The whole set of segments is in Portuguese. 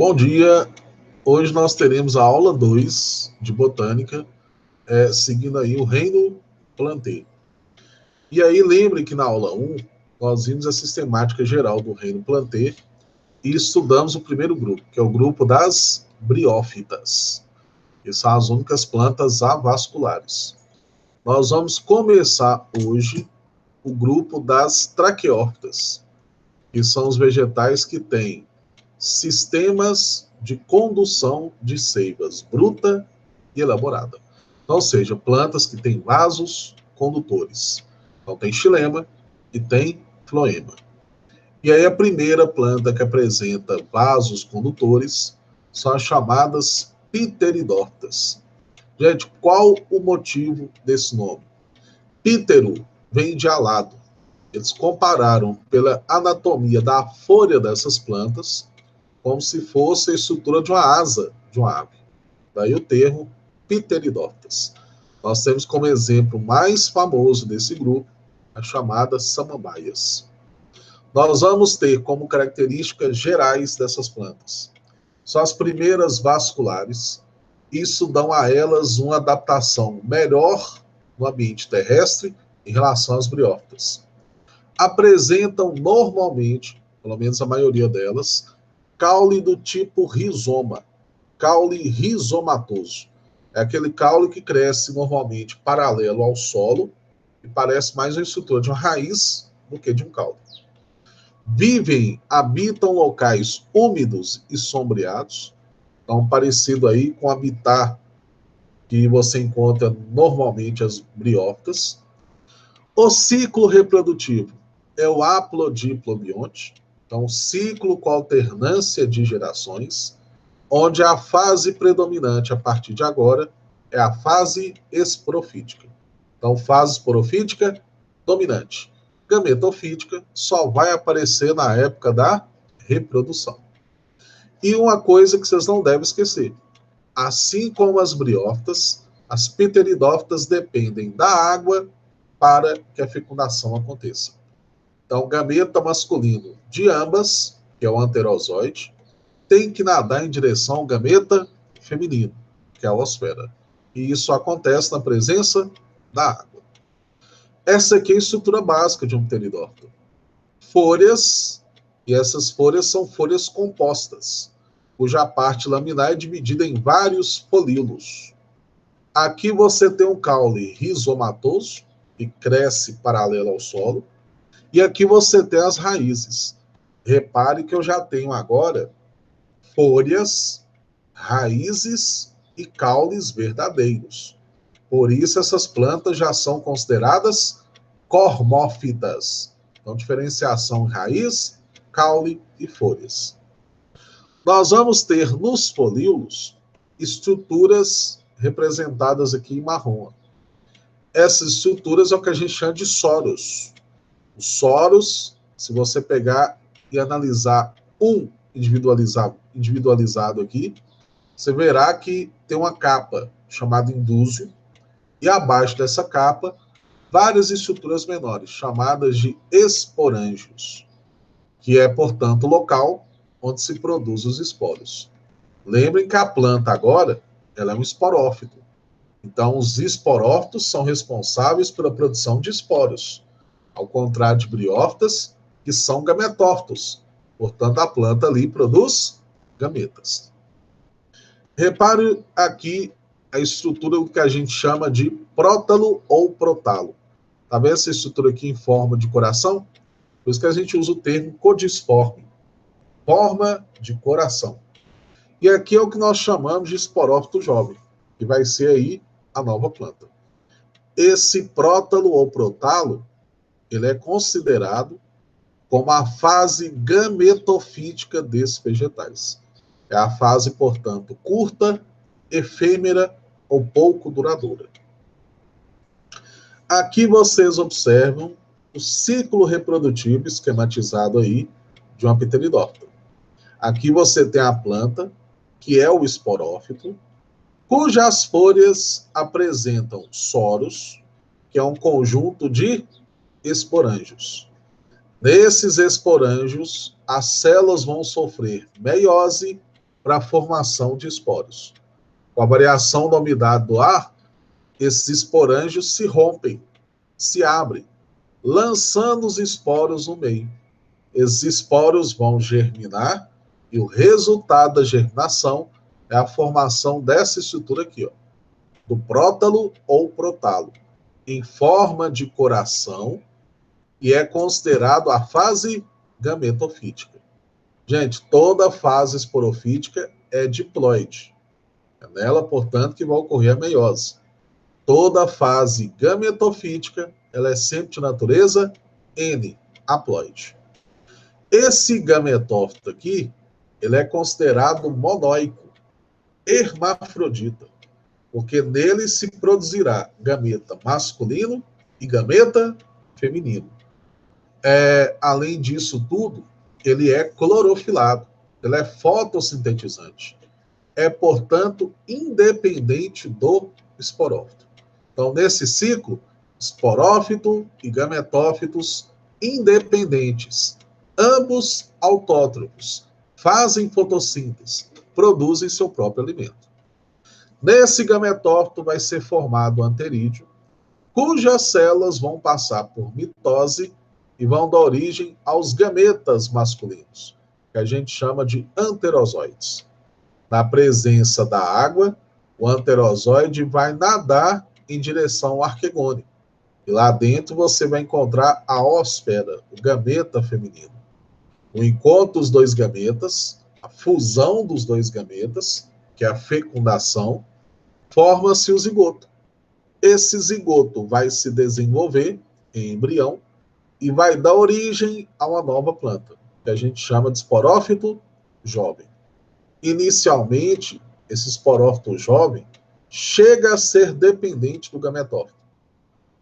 Bom dia, hoje nós teremos a aula 2 de Botânica, seguindo aí o reino Plantae. E aí lembre que na aula 1 nós vimos a sistemática geral do reino Plantae e estudamos o primeiro grupo, que é o grupo das briófitas, que são as únicas plantas avasculares. Nós vamos começar hoje o grupo das traqueófitas, que são os vegetais que têm sistemas de condução de seivas bruta e elaborada. Então, ou seja, plantas que têm vasos condutores. Então, tem xilema e tem floema. E aí, a primeira planta que apresenta vasos condutores são as chamadas pteridófitas. Gente, qual o motivo desse nome? Pítero vem de alado. Eles compararam pela anatomia da folha dessas plantas como se fosse a estrutura de uma asa de uma ave. Daí o termo pteridófitas. Nós temos como exemplo mais famoso desse grupo as chamadas samambaias. Nós vamos ter como características gerais dessas plantas. São as primeiras vasculares. Isso dá a elas uma adaptação melhor no ambiente terrestre em relação às briófitas. Apresentam normalmente, pelo menos a maioria delas, caule do tipo rizoma, caule rizomatoso. É aquele caule que cresce normalmente paralelo ao solo e parece mais uma estrutura de uma raiz do que de um caule. Habitam locais úmidos e sombreados, então parecido aí com o habitat que você encontra normalmente as briófitas. O ciclo reprodutivo é o haplodiplobionte, então ciclo com alternância de gerações, onde a fase predominante a partir de agora é a fase esporofítica. Então, fase esporofítica dominante. Gametofítica só vai aparecer na época da reprodução. E uma coisa que vocês não devem esquecer, assim como as briófitas, as pteridófitas dependem da água para que a fecundação aconteça. Então, o gameta masculino de ambas, que é o anterozoide, tem que nadar em direção ao gameta feminino, que é a oosfera. E isso acontece na presença da água. Essa aqui é a estrutura básica de um pteridófito. Folhas, e essas folhas são folhas compostas, cuja parte laminar é dividida em vários folíolos. Aqui você tem um caule rizomatoso, que cresce paralelo ao solo, e aqui você tem as raízes. Repare que eu já tenho agora folhas, raízes e caules verdadeiros. Por isso, essas plantas já são consideradas cormófitas. Então, diferenciação em raiz, caule e folhas. Nós vamos ter nos folíolos estruturas representadas aqui em marrom. Essas estruturas é o que a gente chama de soros. Os soros, se você pegar e analisar um individualizado aqui, você verá que tem uma capa chamada indúzio, e abaixo dessa capa, várias estruturas menores, chamadas de esporângios, que é, portanto, o local onde se produz os esporos. Lembrem que a planta agora, ela é um esporófito. Então, os esporófitos são responsáveis pela produção de esporos, ao contrário de briófitas, que são gametófitos. Portanto, a planta ali produz gametas. Repare aqui a estrutura que a gente chama de prótalo ou protalo. Está vendo essa estrutura aqui em forma de coração? Por isso que a gente usa o termo codisforme, forma de coração. E aqui é o que nós chamamos de esporófito jovem, que vai ser aí a nova planta. Esse prótalo ou protalo, ele é considerado como a fase gametofítica desses vegetais. É a fase, portanto, curta, efêmera ou pouco duradoura. Aqui vocês observam o ciclo reprodutivo esquematizado aí de uma pteridófita. Aqui você tem a planta, que é o esporófito, cujas folhas apresentam soros, que é um conjunto de esporângios. Nesses esporângios, as células vão sofrer meiose para a formação de esporos. Com a variação da umidade do ar, esses esporângios se rompem, se abrem, lançando os esporos no meio. Esses esporos vão germinar e o resultado da germinação é a formação dessa estrutura aqui, ó, do prótalo ou protalo, em forma de coração, e é considerado a fase gametofítica. Gente, toda fase esporofítica é diploide. É nela, portanto, que vai ocorrer a meiose. Toda fase gametofítica, ela é sempre de natureza N, haploide. Esse gametófito aqui, ele é considerado monóico, hermafrodita, porque nele se produzirá gameta masculino e gameta feminino. Além disso tudo, ele é clorofilado, ele é fotossintetizante. É, portanto, independente do esporófito. Então, nesse ciclo, esporófito e gametófitos independentes, ambos autótrofos, fazem fotossíntese, produzem seu próprio alimento. Nesse gametófito vai ser formado o anterídeo, cujas células vão passar por mitose e vão dar origem aos gametas masculinos, que a gente chama de anterozoides. Na presença da água, o anterozoide vai nadar em direção ao arquegônio. E lá dentro você vai encontrar a hóspera, o gameta feminino. O encontro dos dois gametas, a fusão dos dois gametas, que é a fecundação, forma-se o zigoto. Esse zigoto vai se desenvolver em embrião e vai dar origem a uma nova planta, que a gente chama de esporófito jovem. Inicialmente, esse esporófito jovem chega a ser dependente do gametófito,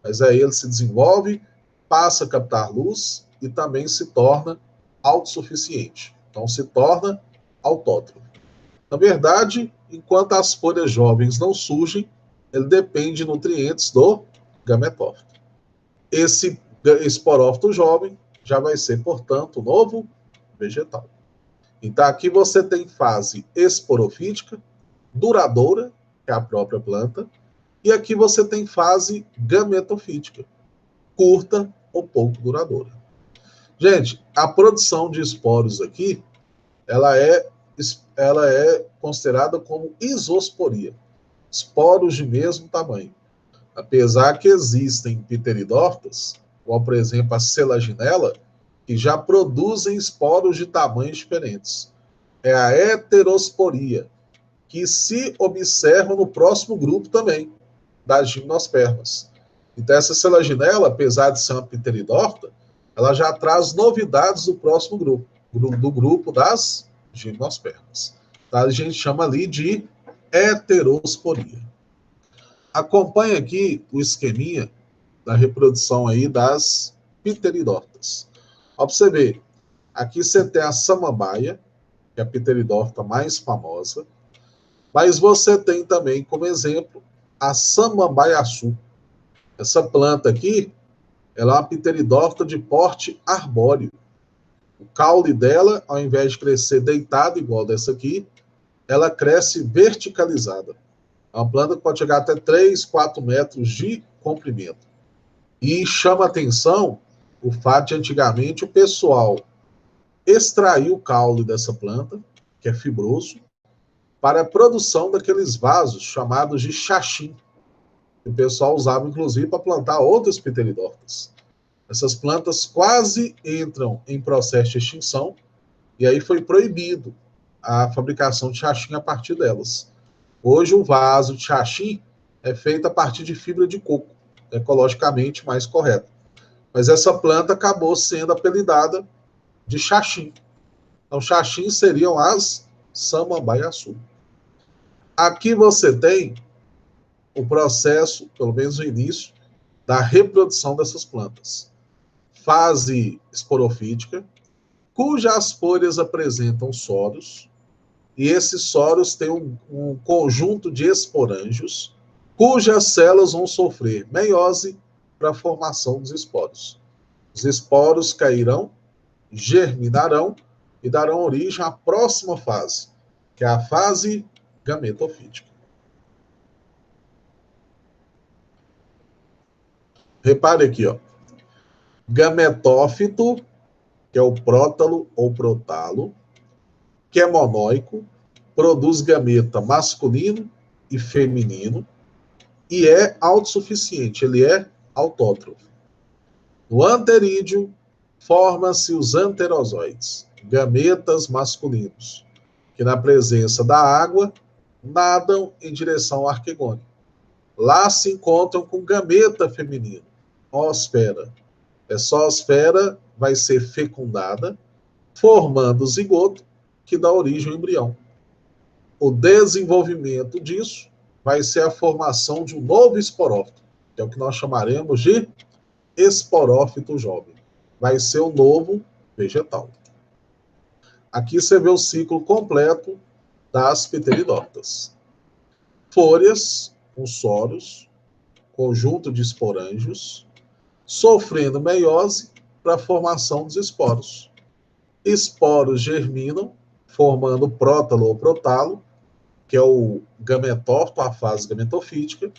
mas aí ele se desenvolve, passa a captar luz e também se torna autossuficiente. Então, se torna autótrofo. Na verdade, enquanto as folhas jovens não surgem, ele depende de nutrientes do gametófito. Esse esporófito jovem já vai ser, portanto, novo vegetal. Então, aqui você tem fase esporofítica, duradoura, que é a própria planta, e aqui você tem fase gametofítica, curta ou pouco duradoura. Gente, a produção de esporos aqui, ela é considerada como isosporia, esporos de mesmo tamanho. Apesar que existem pteridófitas, como por exemplo a selaginela, que já produzem esporos de tamanhos diferentes. É a heterosporia, que se observa no próximo grupo também, das gimnospermas. Então essa selaginela, apesar de ser uma pteridófita, ela já traz novidades do próximo grupo, do grupo das gimnospermas. Tá? A gente chama ali de heterosporia. Acompanhe aqui o esqueminha da reprodução aí das pteridófitas. Ó, pra você ver, aqui você tem a samambaia, que é a pteridófita mais famosa, mas você tem também, como exemplo, a samambaiaçu. Essa planta aqui, ela é uma pteridófita de porte arbóreo. O caule dela, ao invés de crescer deitado, igual dessa aqui, ela cresce verticalizada. É uma planta que pode chegar até 3, 4 metros de comprimento. E chama atenção o fato de, antigamente, o pessoal extrair o caule dessa planta, que é fibroso, para a produção daqueles vasos chamados de xaxim, que o pessoal usava, inclusive, para plantar outras pteridófitas. Essas plantas quase entram em processo de extinção, e aí foi proibido a fabricação de xaxim a partir delas. Hoje, o vaso de xaxim é feito a partir de fibra de coco, ecologicamente mais correto. Mas essa planta acabou sendo apelidada de xaxim. Então, xaxim seriam as samambaiaçu. Aqui você tem o processo, pelo menos o início, da reprodução dessas plantas. Fase esporofítica, cujas folhas apresentam soros, e esses soros têm um conjunto de esporângios, cujas células vão sofrer meiose para a formação dos esporos. Os esporos cairão, germinarão e darão origem à próxima fase, que é a fase gametofítica. Repare aqui, ó. Gametófito, que é o prótalo ou protalo, que é monóico, produz gameta masculino e feminino e é autossuficiente, ele é autótrofo. No anterídeo, formam-se os anterozoides, gametas masculinos, que na presença da água nadam em direção ao arquegônio. Lá se encontram com gameta feminino, oosfera. Essa oosfera vai ser fecundada, formando o zigoto, que dá origem ao embrião. O desenvolvimento disso vai ser a formação de um novo esporófito, que é o que nós chamaremos de esporófito jovem. Vai ser o novo vegetal. Aqui você vê o ciclo completo das pteridófitas. Folhas com soros, conjunto de esporângios, sofrendo meiose para a formação dos esporos. Esporos germinam, formando prótalo ou protalo, que é o gametófito, a fase gametofítica,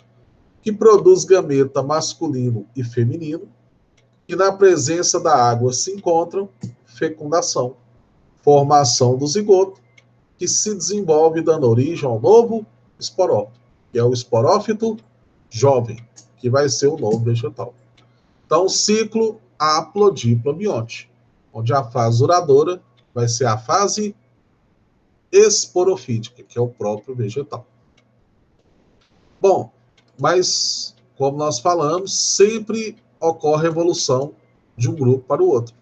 que produz gameta masculino e feminino, e na presença da água se encontram fecundação, formação do zigoto, que se desenvolve dando origem ao novo esporófito, que é o esporófito jovem, que vai ser o novo vegetal. Então, ciclo haplodiplo-bionte, onde a fase duradoura vai ser a fase esporofítica, que é o próprio vegetal. Bom, mas, como nós falamos, sempre ocorre evolução de um grupo para o outro.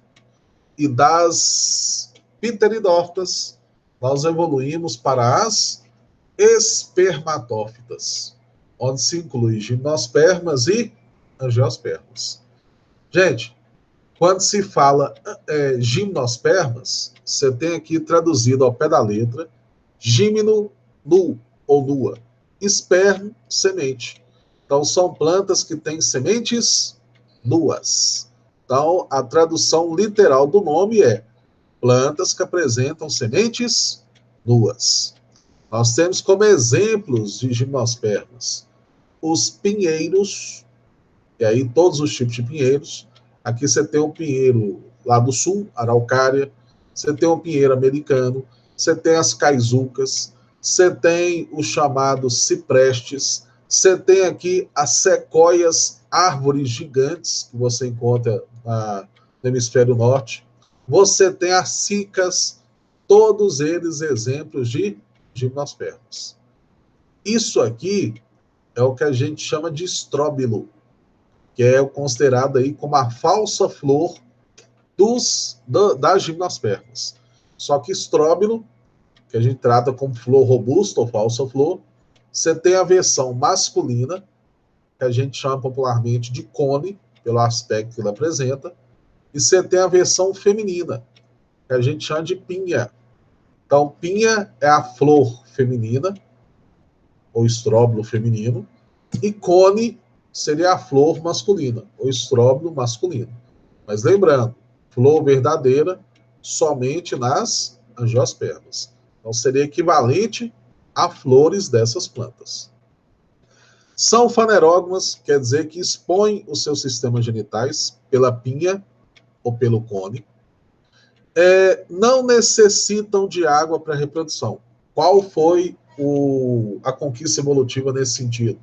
E das pteridófitas, nós evoluímos para as espermatófitas, onde se inclui gimnospermas e angiospermas. Gente, quando se fala gimnospermas, você tem aqui traduzido ao pé da letra, gímino, nu ou nua, espermo, semente. Então, são plantas que têm sementes nuas. Então, a tradução literal do nome é plantas que apresentam sementes nuas. Nós temos como exemplos de gimnospermas os pinheiros, e aí todos os tipos de pinheiros. Aqui você tem um pinheiro lá do sul, araucária, você tem um pinheiro americano, você tem as caizucas, você tem os chamados ciprestes, você tem aqui as sequoias, árvores gigantes que você encontra no hemisfério norte, você tem as cicas, todos eles exemplos de gimnospermas. Isso aqui é o que a gente chama de estróbilo, que é considerado aí como a falsa flor das gimnospermas. Só que estróbilo, que a gente trata como flor robusta ou falsa flor, você tem a versão masculina, que a gente chama popularmente de cone, pelo aspecto que ela apresenta, e você tem a versão feminina, que a gente chama de pinha. Então, pinha é a flor feminina, ou estróbilo feminino, e cone seria a flor masculina, ou estróbilo masculino. Mas lembrando, flor verdadeira somente nas angiospermas. Então, seria equivalente a flores dessas plantas. São fanerógamas, quer dizer que expõem os seus sistemas genitais pela pinha ou pelo cone. Não necessitam de água para reprodução. Qual foi a conquista evolutiva nesse sentido?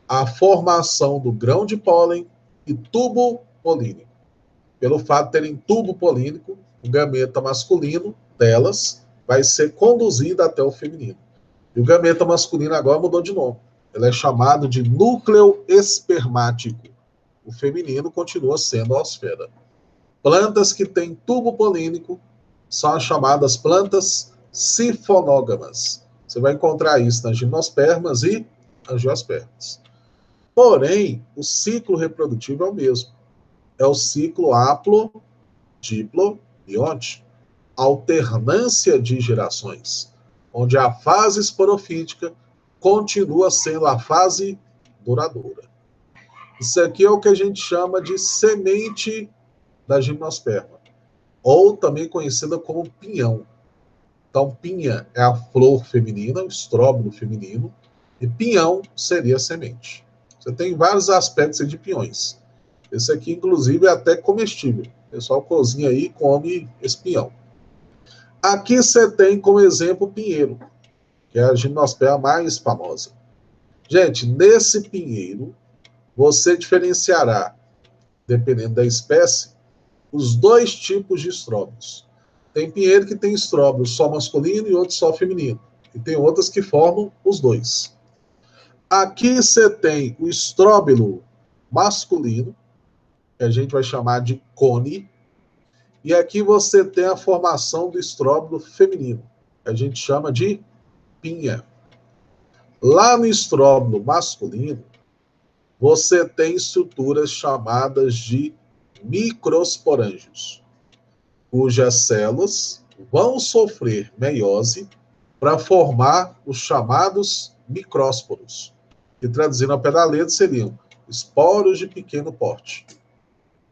A formação do grão de pólen e tubo polínico. Pelo fato de terem tubo polínico, o gameta masculino delas vai ser conduzido até o feminino. E o gameta masculino agora mudou de nome. Ele é chamado de núcleo espermático. O feminino continua sendo a oosfera. Plantas que têm tubo polínico são as chamadas plantas sifonógamas. Você vai encontrar isso nas gimnospermas e angiospermas. Porém, o ciclo reprodutivo é o mesmo. É o ciclo haplo-diplo-bionte. Alternância de gerações, onde a fase esporofítica continua sendo a fase duradoura. Isso aqui é o que a gente chama de semente da gimnosperma, ou também conhecida como pinhão. Então, pinha é a flor feminina, o estróbilo feminino, e pinhão seria a semente. Você tem vários aspectos de pinhões. Esse aqui, inclusive, é até comestível. O pessoal cozinha aí e come esse pinhão. Aqui você tem como exemplo o pinheiro, que é a gimnosperma mais famosa. Gente, nesse pinheiro, você diferenciará, dependendo da espécie, os dois tipos de estróbilos. Tem pinheiro que tem estróbilo só masculino e outro só feminino. E tem outras que formam os dois. Aqui você tem o estróbilo masculino, que a gente vai chamar de cone, e aqui você tem a formação do estróbilo feminino, que a gente chama de pinha. Lá no estróbilo masculino, você tem estruturas chamadas de microsporângios, cujas células vão sofrer meiose para formar os chamados micrósporos, que traduzindo ao pé da letra seriam esporos de pequeno porte.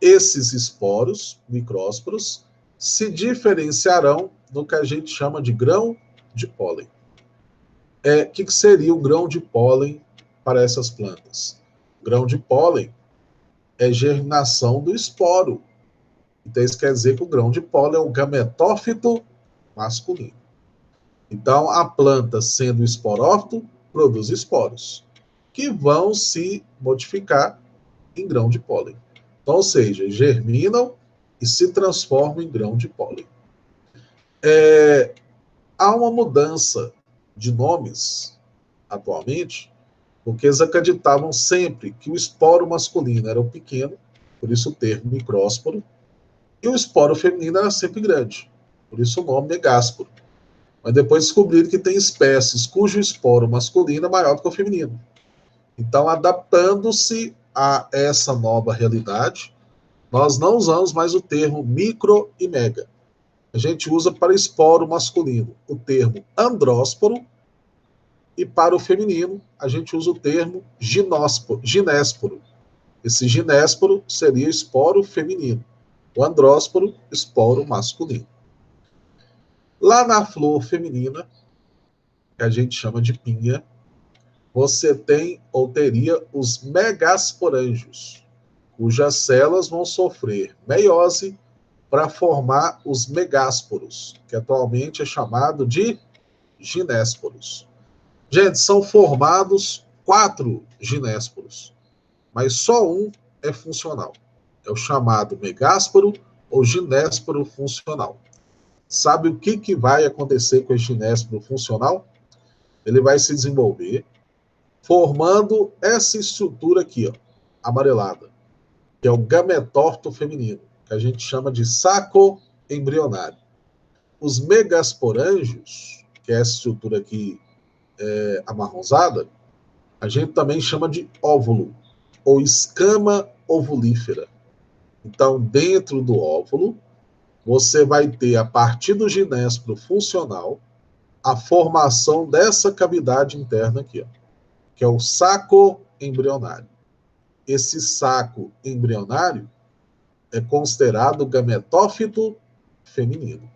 Esses esporos, micrósporos, se diferenciarão no que a gente chama de grão de pólen. O que seria o grão de pólen para essas plantas? O grão de pólen é germinação do esporo. Então, isso quer dizer que o grão de pólen é o gametófito masculino. Então, a planta, sendo esporófito, produz esporos, que vão se modificar em grão de pólen. Então, ou seja, germinam e se transformam em grão de pólen. Há uma mudança de nomes atualmente, porque eles acreditavam sempre que o esporo masculino era o pequeno, por isso o termo micrósporo, e o esporo feminino era sempre grande, por isso o nome megásporo. Mas depois descobriram que tem espécies cujo esporo masculino é maior do que o feminino. Então, adaptando-se a essa nova realidade, nós não usamos mais o termo micro e mega. A gente usa para esporo masculino o termo andrósporo, e para o feminino a gente usa o termo ginésporo. Esse ginésporo seria esporo feminino, o andrósporo, esporo masculino. Lá na flor feminina, que a gente chama de pinha, você tem ou teria os megasporângios, cujas células vão sofrer meiose para formar os megásporos, que atualmente é chamado de ginésporos. Gente, são formados 4 ginésporos, mas só um é funcional. É o chamado megásporo ou ginésporo funcional. Sabe o que vai acontecer com esse ginésporo funcional? Ele vai se desenvolver formando essa estrutura aqui, ó, amarelada, que é o gametófito feminino, que a gente chama de saco embrionário. Os megasporângios, que é essa estrutura aqui amarronzada, a gente também chama de óvulo, ou escama ovulífera. Então, dentro do óvulo, você vai ter, a partir do ginésporo funcional, a formação dessa cavidade interna aqui, ó, que é o saco embrionário. Esse saco embrionário é considerado gametófito feminino.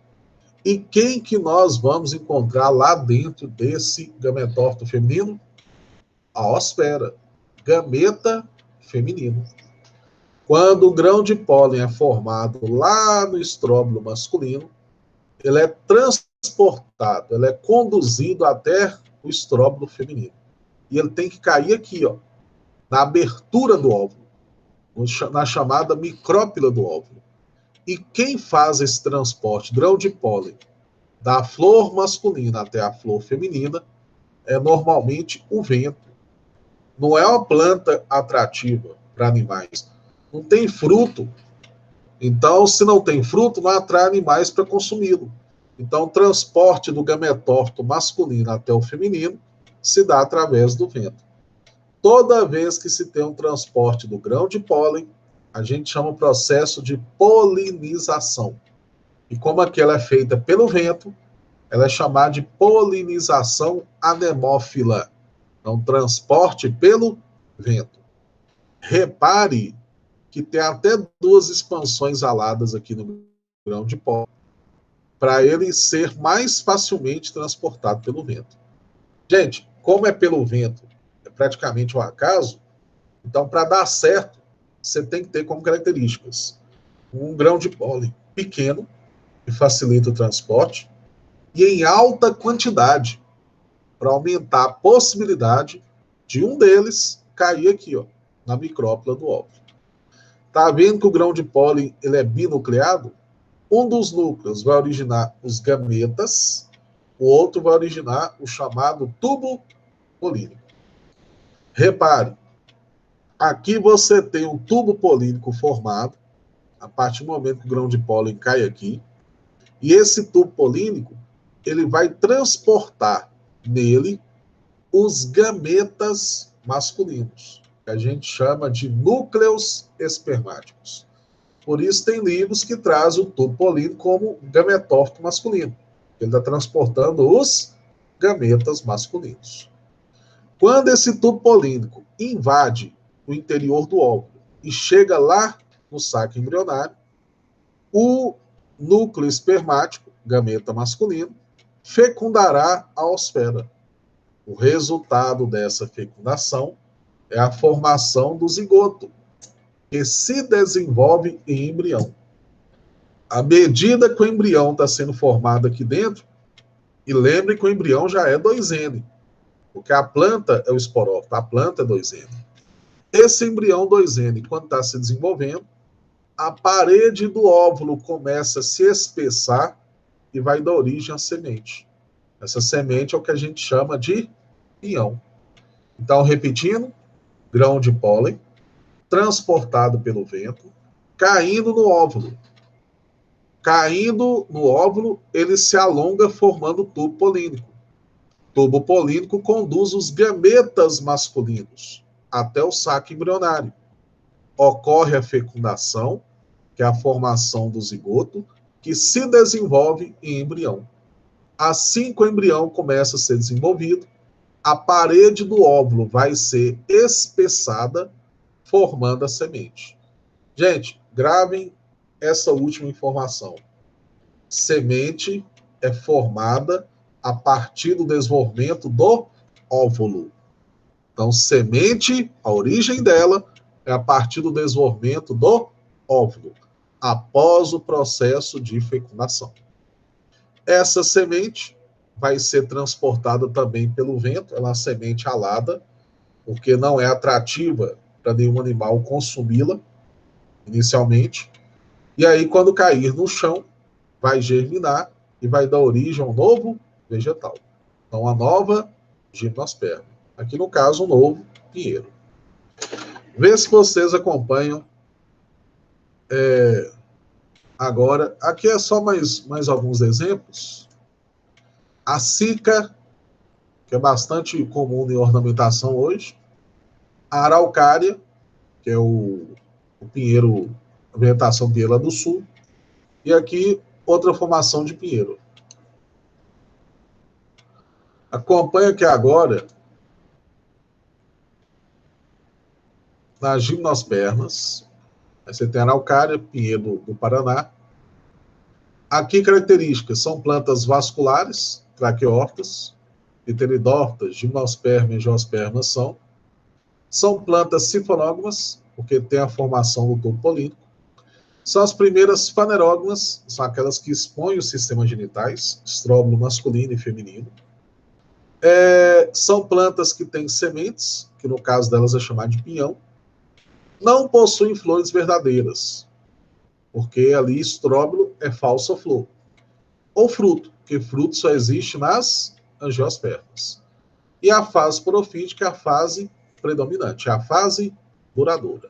E quem que nós vamos encontrar lá dentro desse gametófito feminino? A ósfera, gameta feminino. Quando o grão de pólen é formado lá no estróbilo masculino, ele é transportado, ele é conduzido até o estróbilo feminino. E ele tem que cair aqui, ó, na abertura do óvulo, na chamada micrópila do óvulo. E quem faz esse transporte, grão de pólen, da flor masculina até a flor feminina, é normalmente o vento. Não é uma planta atrativa para animais. Não tem fruto. Então, se não tem fruto, não atrai animais para consumi-lo. Então, o transporte do gametófito masculino até o feminino se dá através do vento. Toda vez que se tem um transporte do grão de pólen, a gente chama o processo de polinização. E como aquela é feita pelo vento, ela é chamada de polinização anemófila. Então, transporte pelo vento. Repare que tem até 2 expansões aladas aqui no grão de pólen. para ele ser mais facilmente transportado pelo vento. Gente, como é pelo vento, é praticamente um acaso, então para dar certo, você tem que ter como características um grão de pólen pequeno, que facilita o transporte, e em alta quantidade, para aumentar a possibilidade de um deles cair aqui, ó, na micrópila do óvulo. Tá vendo que o grão de pólen ele é binucleado? Um dos núcleos vai originar os gametas, o outro vai originar o chamado tubo polínico. Repare, aqui você tem um tubo polínico formado, a partir do momento que o grão de pólen cai aqui, e esse tubo polínico ele vai transportar nele os gametas masculinos, que a gente chama de núcleos espermáticos. Por isso tem livros que trazem o tubo polínico como gametófito masculino. Ele está transportando os gametas masculinos. Quando esse tubo polínico invade o interior do óvulo e chega lá no saco embrionário, o núcleo espermático, gameta masculino, fecundará a ósfera. O resultado dessa fecundação é a formação do zigoto, que se desenvolve em embrião. À medida que o embrião está sendo formado aqui dentro, e lembre que o embrião já é 2N, porque a planta é o esporófito, a planta é 2N. Esse embrião 2N, quando está se desenvolvendo, a parede do óvulo começa a se espessar e vai dar origem à semente. Essa semente é o que a gente chama de pinhão. Então, repetindo, grão de pólen, transportado pelo vento, caindo no óvulo. Caindo no óvulo, ele se alonga formando tubo polínico. Tubo polínico conduz os gametas masculinos até o saco embrionário. Ocorre a fecundação, que é a formação do zigoto, que se desenvolve em embrião. Assim que o embrião começa a ser desenvolvido, a parede do óvulo vai ser espessada, formando a semente. Gente, gravem essa última informação. Semente é formada a partir do desenvolvimento do óvulo. Então, semente, a origem dela é a partir do desenvolvimento do óvulo, após o processo de fecundação. Essa semente vai ser transportada também pelo vento, ela é uma semente alada, porque não é atrativa para nenhum animal consumi-la inicialmente. E aí, quando cair no chão, vai germinar e vai dar origem a um novo vegetal. Então, a nova gimnosperma. Aqui, no caso, um novo pinheiro. Vê se vocês acompanham. Agora, aqui é só mais alguns exemplos. A cica, que é bastante comum em ornamentação hoje. A araucária, que é o pinheiro, a vegetação pinheira do sul. E aqui, outra formação de pinheiro. Acompanha aqui agora nas gimnospermas. Aí você tem a araucária, pinheiro do Paraná. Aqui, características, são plantas vasculares, traqueórtas, pteridófitas, gimnosperma e angiosperma são plantas sifonógamas, porque tem a formação do tubo polínico. São as primeiras fanerógamas, são aquelas que expõem os sistemas genitais, estróbilo masculino e feminino. São plantas que têm sementes, que no caso delas é chamado de pinhão. Não possuem flores verdadeiras, porque ali estróbilo é falsa flor. Ou fruto, porque fruto só existe nas angiospermas. E a fase porofítica é a fase predominante, é a fase duradoura.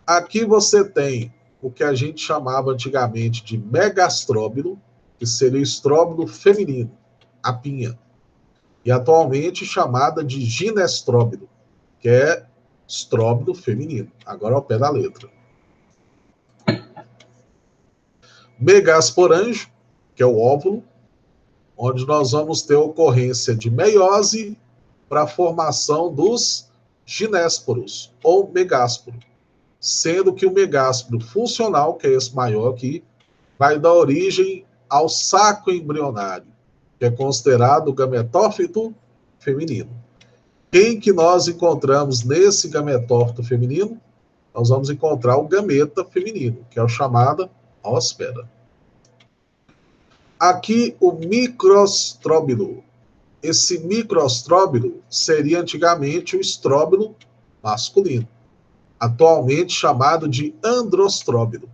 Aqui você tem o que a gente chamava antigamente de megastróbilo, que seria o estróbilo feminino, a pinha. E atualmente chamada de ginestróbilo, que é estróbilo feminino. Agora ao pé da letra. Megasporângio, que é o óvulo, onde nós vamos ter a ocorrência de meiose para a formação dos ginésporos, ou megásporo. Sendo que o megásporo funcional, que é esse maior aqui, vai dar origem ao saco embrionário, que é considerado o gametófito feminino. Quem que nós encontramos nesse gametófito feminino? Nós vamos encontrar o gameta feminino, que é o chamado óspera. Aqui o microstróbilo. Esse microstróbilo seria antigamente o estróbilo masculino, atualmente chamado de androstróbilo,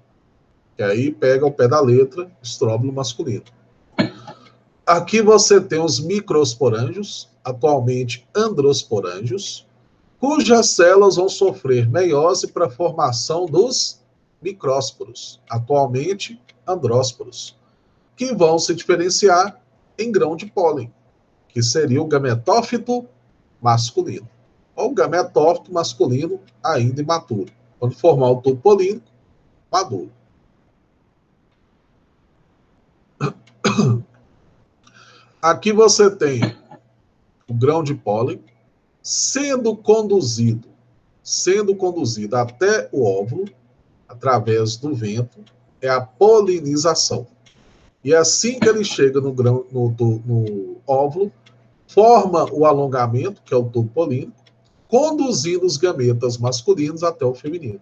que aí pega o pé da letra, estróbilo masculino. Aqui você tem os microsporângios, atualmente androsporângios, cujas células vão sofrer meiose para a formação dos micrósporos, atualmente andrósporos, que vão se diferenciar em grão de pólen, que seria o gametófito masculino, ou gametófito masculino ainda imaturo, quando formar o tubo polínico maduro. Aqui você tem o grão de pólen sendo conduzido até o óvulo, através do vento, é a polinização. E assim que ele chega no óvulo, forma o alongamento, que é o tubo polínico, conduzindo os gametas masculinos até o feminino.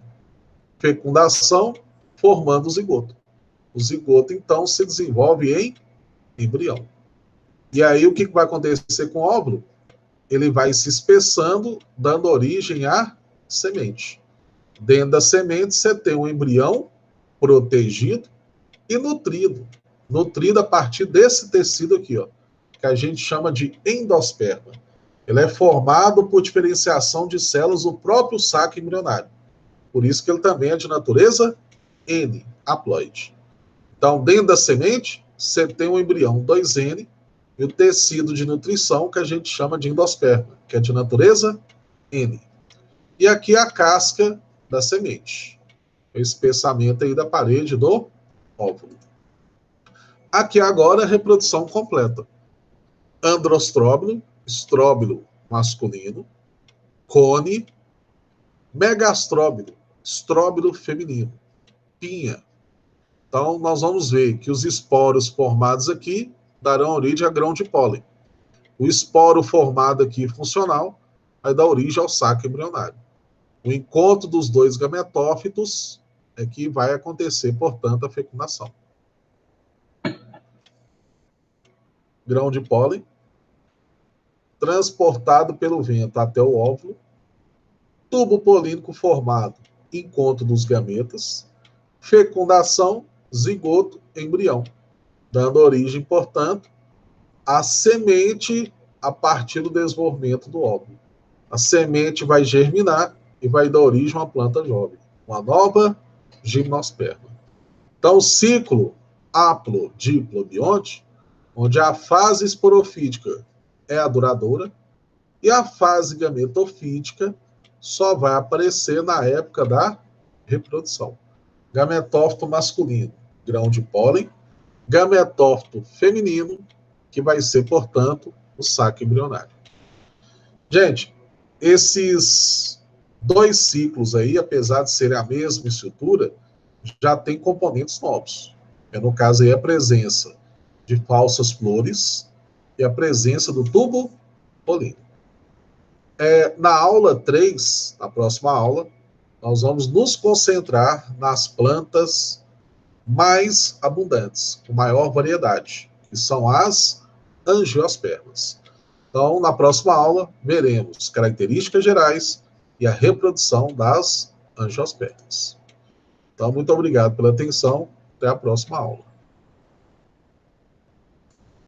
Fecundação, formando o zigoto. O zigoto, então, se desenvolve em embrião. E aí, o que vai acontecer com o óvulo? Ele vai se espessando, dando origem à semente. Dentro da semente, você tem um embrião protegido e nutrido. Nutrido a partir desse tecido aqui, ó, que a gente chama de endosperma. Ele é formado por diferenciação de células do próprio saco embrionário. Por isso que ele também é de natureza N, haploide. Então, dentro da semente, você tem um embrião 2N e o tecido de nutrição que a gente chama de endosperma, que é de natureza N. E aqui a casca da semente. O espessamento aí da parede do óvulo. Aqui agora a reprodução completa. Androstróbilo, estróbilo masculino, cone, megastróbilo, estróbilo feminino, pinha. Então, nós vamos ver que os esporos formados aqui darão origem a grão de pólen. O esporo formado aqui, funcional, vai dar origem ao saco embrionário. O encontro dos dois gametófitos é que vai acontecer, portanto, a fecundação. Grão de pólen, transportado pelo vento até o óvulo, tubo polínico formado, encontro dos gametas, fecundação, zigoto, embrião, dando origem, portanto, à semente a partir do desenvolvimento do óvulo. A semente vai germinar e vai dar origem a uma planta jovem, uma nova gimnosperma. Então, o ciclo haplo-diplo-bionte, onde a fase esporofítica é a duradoura e a fase gametofítica só vai aparecer na época da reprodução. Gametófito masculino, grão de pólen, gametófito feminino, que vai ser, portanto, o saco embrionário. Gente, esses dois ciclos aí, apesar de serem a mesma estrutura, já tem componentes novos. No caso aí, a presença de falsas flores e a presença do tubo polínico. Na aula 3, na próxima aula, nós vamos nos concentrar nas plantas mais abundantes, com maior variedade, que são as angiospermas. Então, na próxima aula, veremos características gerais e a reprodução das angiospermas. Então, muito obrigado pela atenção. Até a próxima aula.